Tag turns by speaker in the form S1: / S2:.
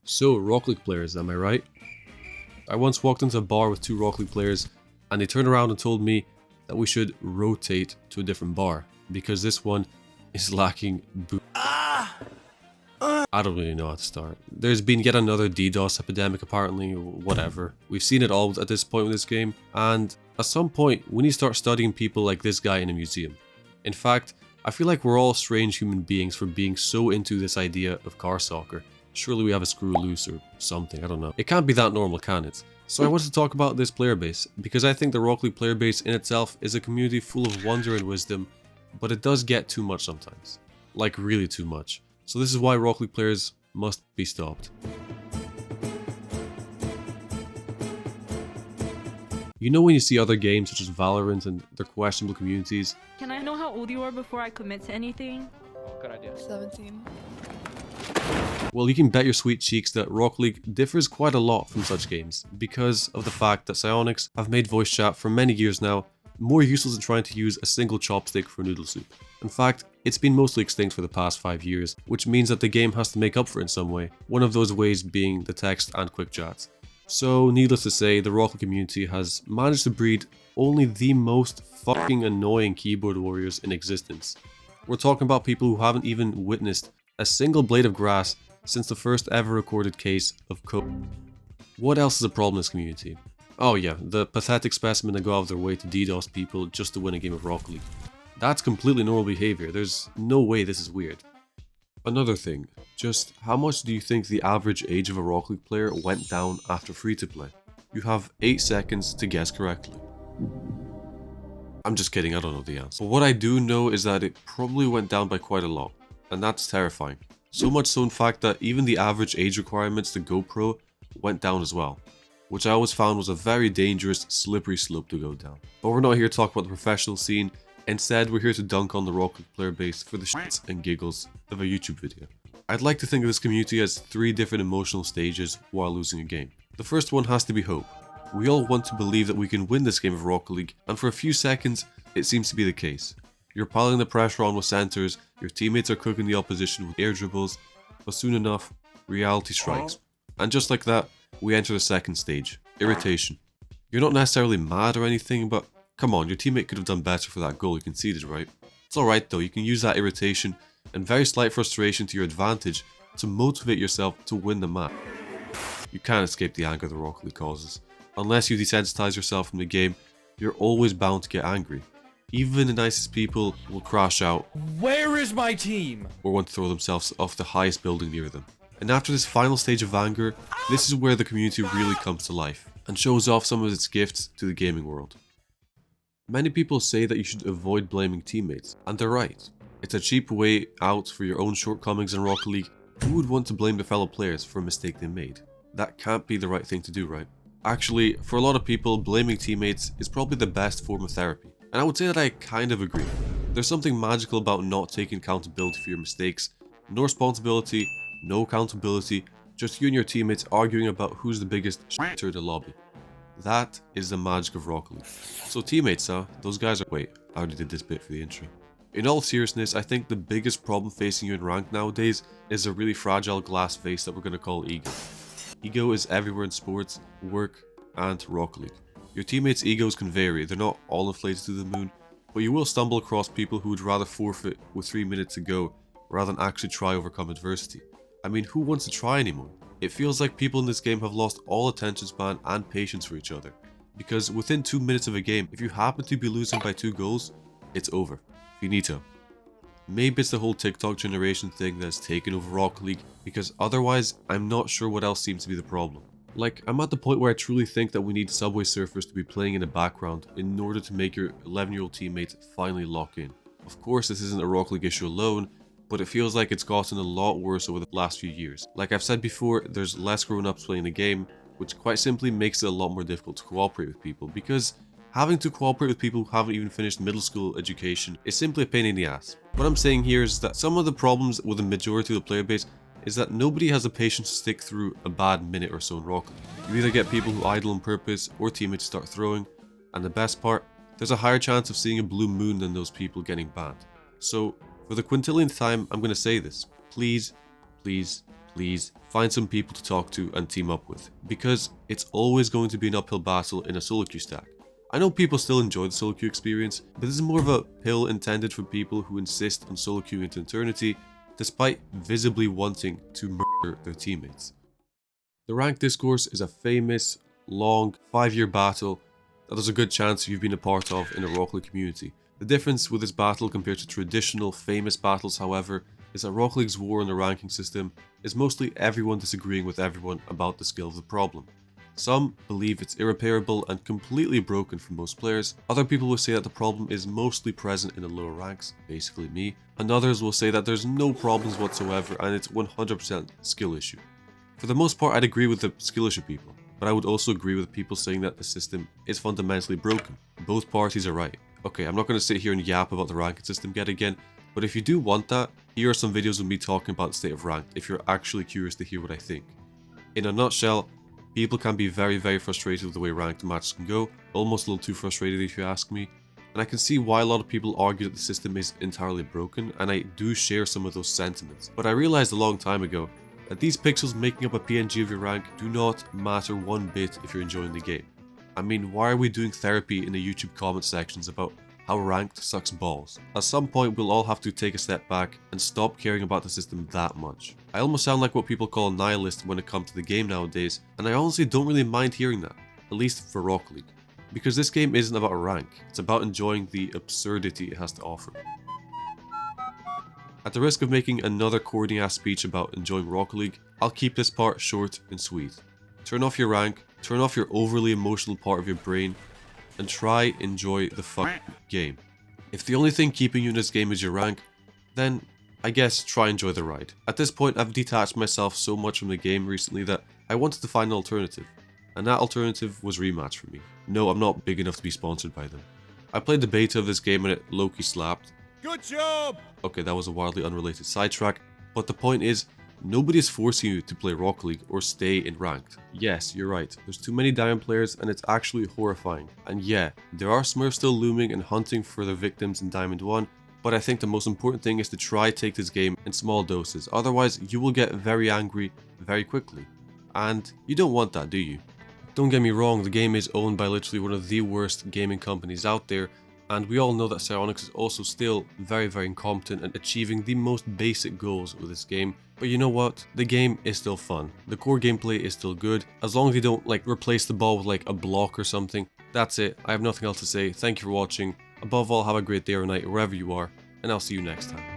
S1: So, Rocket League players, am I right? I once walked into a bar with two Rocket League players and they turned around and told me that we should rotate to a different bar because this one is lacking I don't really know how to start. There's been yet another DDoS epidemic apparently, whatever. We've seen it all at this point with this game, and at some point we need to start studying people like this guy in a museum. In fact, I feel like we're all strange human beings for being so into this idea of car soccer. Surely we have a screw loose or something, I don't know. It can't be that normal, can it? So I wanted to talk about this player base, because I think the Rocket League player base in itself is a community full of wonder and wisdom, but it does get too much sometimes. Like really too much. So this is why Rocket League players must be stopped. You know when you see other games such as Valorant and their questionable communities?
S2: Can I know how old you are before I commit to anything?
S3: Good idea.
S4: 17.
S1: Well, you can bet your sweet cheeks that Rocket League differs quite a lot from such games, because of the fact that Psionics have made voice chat for many years now more useless than trying to use a single chopstick for noodle soup. In fact, it's been mostly extinct for the past 5 years, which means that the game has to make up for it in some way, one of those ways being the text and quick chats. So needless to say, the Rocket League community has managed to breed only the most fucking annoying keyboard warriors in existence. We're talking about people who haven't even witnessed a single blade of grass since the first ever recorded case of COVID. What else is a problem in this community? Oh yeah, the pathetic specimen that go out of their way to DDoS people just to win a game of Rocket League. That's completely normal behavior, there's no way this is weird. Another thing, just how much do you think the average age of a Rocket League player went down after free to play? You have 8 seconds to guess correctly. I'm just kidding, I don't know the answer. But what I do know is that it probably went down by quite a lot, and that's terrifying. So much so in fact that even the average age requirements to go pro went down as well, which I always found was a very dangerous, slippery slope to go down. But we're not here to talk about the professional scene, instead we're here to dunk on the Rocket League player base for the shits and giggles of a YouTube video. I'd like to think of this community as 3 different emotional stages while losing a game. The first one has to be hope. We all want to believe that we can win this game of Rocket League, and for a few seconds, it seems to be the case. You're piling the pressure on with centers, your teammates are cooking the opposition with air dribbles, but soon enough, reality strikes. And just like that, we enter the second stage, irritation. You're not necessarily mad or anything, but come on, your teammate could have done better for that goal you conceded, right? It's alright though, you can use that irritation and very slight frustration to your advantage to motivate yourself to win the match. You can't escape the anger the Rocket League causes. Unless you desensitize yourself from the game, you're always bound to get angry. Even the nicest people will crash out.
S3: Where is my team?
S1: Or want to throw themselves off the highest building near them. And after this final stage of anger, this is where the community really comes to life and shows off some of its gifts to the gaming world. Many people say that you should avoid blaming teammates, and they're right. It's a cheap way out for your own shortcomings in Rocket League. Who would want to blame their fellow players for a mistake they made? That can't be the right thing to do, right? Actually, for a lot of people, blaming teammates is probably the best form of therapy. And I would say that I kind of agree. There's something magical about not taking accountability for your mistakes. No responsibility, no accountability, just you and your teammates arguing about who's the biggest shitter in the lobby. That is the magic of Rocket League. So teammates, those guys are... Wait, I already did this bit for the intro. In all seriousness, I think the biggest problem facing you in ranked nowadays is a really fragile glass vase that we're going to call ego. Ego is everywhere in sports, work, and Rocket League. Your teammates' egos can vary, they're not all inflated to the moon, but you will stumble across people who would rather forfeit with 3 minutes to go rather than actually try overcome adversity. I mean, who wants to try anymore? It feels like people in this game have lost all attention span and patience for each other. Because within 2 minutes of a game, if you happen to be losing by 2 goals, it's over. Finito. Maybe it's the whole TikTok generation thing that's taken over Rocket League, because otherwise, I'm not sure what else seems to be the problem. Like, I'm at the point where I truly think that we need Subway Surfers to be playing in the background in order to make your 11-year-old teammates finally lock in. Of course, this isn't a Rocket League issue alone, but it feels like it's gotten a lot worse over the last few years. Like I've said before, there's less grown-ups playing the game, which quite simply makes it a lot more difficult to cooperate with people, because having to cooperate with people who haven't even finished middle school education is simply a pain in the ass. What I'm saying here is that some of the problems with the majority of the player base is that nobody has the patience to stick through a bad minute or so in Rocket League. You either get people who idle on purpose or teammates start throwing, and the best part, there's a higher chance of seeing a blue moon than those people getting banned. So, for the quintillionth time, I'm going to say this. Please, please, please find some people to talk to and team up with, because it's always going to be an uphill battle in a solo queue stack. I know people still enjoy the solo queue experience, but this is more of a pill intended for people who insist on solo queuing into eternity, despite visibly wanting to murder their teammates. The ranked discourse is a famous, long, 5-year battle that there's a good chance you've been a part of in a Rocket League community. The difference with this battle compared to traditional famous battles, however, is that Rocket League's war on the ranking system is mostly everyone disagreeing with everyone about the scale of the problem. Some believe it's irreparable and completely broken for most players. Other people will say that the problem is mostly present in the lower ranks, basically me, and others will say that there's no problems whatsoever and it's 100% skill issue. For the most part, I'd agree with the skill issue people, but I would also agree with people saying that the system is fundamentally broken. Both parties are right. Okay, I'm not going to sit here and yap about the ranking system yet again, but if you do want that, here are some videos of me talking about the state of ranked if you're actually curious to hear what I think. In a nutshell, people can be very frustrated with the way ranked matches can go, almost a little too frustrated if you ask me, and I can see why a lot of people argue that the system is entirely broken, and I do share some of those sentiments. But I realized a long time ago that these pixels making up a PNG of your rank do not matter one bit if you're enjoying the game. I mean, why are we doing therapy in the YouTube comment sections about how ranked sucks balls? At some point we'll all have to take a step back and stop caring about the system that much. I almost sound like what people call a nihilist when it comes to the game nowadays, and I honestly don't really mind hearing that, at least for Rocket League. Because this game isn't about a rank, it's about enjoying the absurdity it has to offer. At the risk of making another corny ass speech about enjoying Rocket League, I'll keep this part short and sweet. Turn off your rank, turn off your overly emotional part of your brain, and try enjoy the fucking game. If the only thing keeping you in this game is your rank, then I guess try enjoy the ride. At this point, I've detached myself so much from the game recently that I wanted to find an alternative, and that alternative was Rematch for me. No, I'm not big enough to be sponsored by them. I played the beta of this game and it low-key slapped.
S3: Good job!
S1: Okay, that was a wildly unrelated sidetrack, but the point is, nobody is forcing you to play Rocket League or stay in ranked. Yes, you're right, there's too many diamond players and it's actually horrifying. And yeah, there are Smurfs still looming and hunting for their victims in Diamond 1, but I think the most important thing is to try take this game in small doses, otherwise you will get very angry very quickly. And you don't want that, do you? Don't get me wrong, the game is owned by literally one of the worst gaming companies out there, and we all know that Psyonix is also still very incompetent at achieving the most basic goals with this game. But you know what? The game is still fun. The core gameplay is still good. As long as you don't replace the ball with a block or something. That's it. I have nothing else to say. Thank you for watching. Above all, have a great day or night wherever you are, and I'll see you next time.